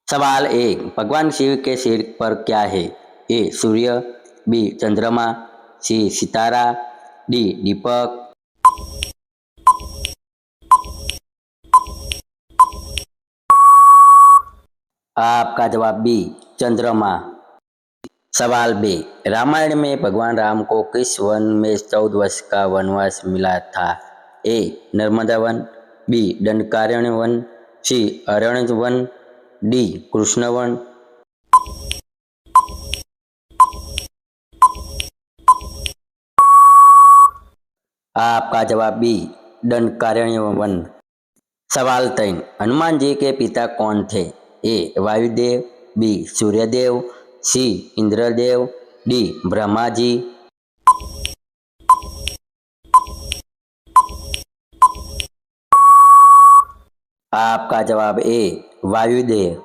सवाल एक, भगवान शिव के सिर पर क्या है? ए सूर्य, बी चंद्रमा, सी सितारा, डी दीपक। आपका जवाब बी चंद्रमा। सवाल बे, रामायण में भगवान राम को किस वन में 14 वर्ष का वनवास मिला था? ए नर्मदा वन, बी दंडकारण्य वन, सी अरण्य वन, डी कृष्ण वन। आपका जवाब बी दंडकारण्य वन। सवाल 3, हनुमान जी के पिता कौन थे? ए वायुदेव, बी सूर्यदेव, सी इंद्रदेव, डी ब्रह्मा जी। आपका जवाब ए वायुदेव।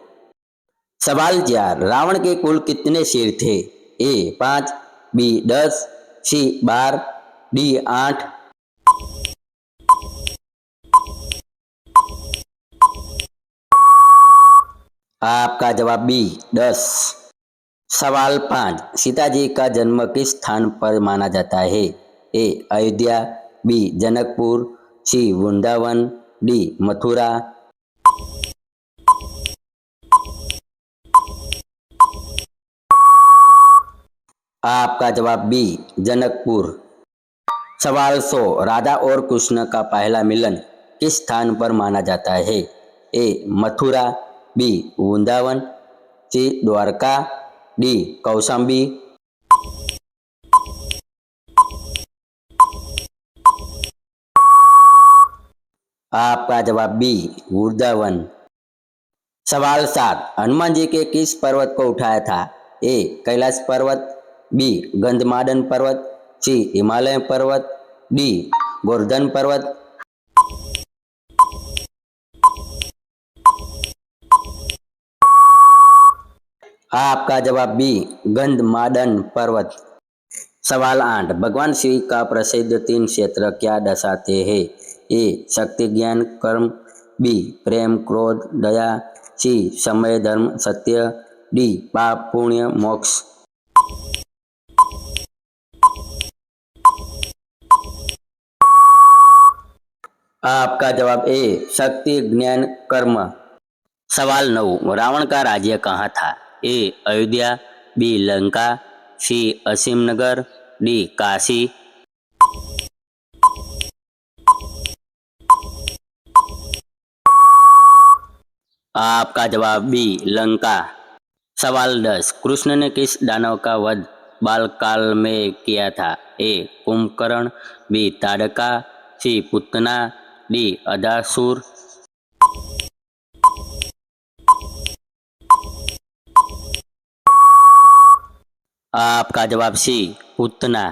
सवाल 4, रावण के कुल कितने सिर थे? ए 5, बी 10, सी 12, डी 8। आपका जवाब बी 10। सवाल 5, सीता जी का जन्म किस स्थान पर माना जाता है? ए अयोध्या, बी जनकपुर, सी वृंदावन, डी मथुरा। आपका जवाब बी जनकपुर। सवाल 100, राधा और कृष्ण का पहला मिलन किस स्थान पर माना जाता है? ए मथुरा, बी वृंदावन, सी द्वारका, डी कौशाम्बी। आपका जवाब बी वृंदावन। सवाल 7, हनुमान जी के किस पर्वत को उठाया था? ए कैलाश पर्वत, बी गंधमादन पर्वत, सी हिमालय पर्वत, डी गोवर्धन पर्वत। आपका जवाब बी गंधमादन पर्वत। सवाल 8, भगवान शिव का प्रसिद्ध 3 क्षेत्र क्या दर्शाते हैं? ए शक्ति ज्ञान कर्म, बी प्रेम क्रोध दया, सी समय धर्म सत्य, डी पाप पुण्य मोक्ष। आपका जवाब ए शक्ति ज्ञान कर्म। सवाल 9, रावण का राज्य कहाँ था? ए अयोध्या, बी लंका, सी असीम नगर, डी काशी। आपका जवाब बी लंका। सवाल 10, कृष्ण ने किस दानव का वध बालकाल में किया था? ए कुंभकर्ण, बी ताड़का, सी पुतना, डी अदासुर। आपका जवाब सी पुतना।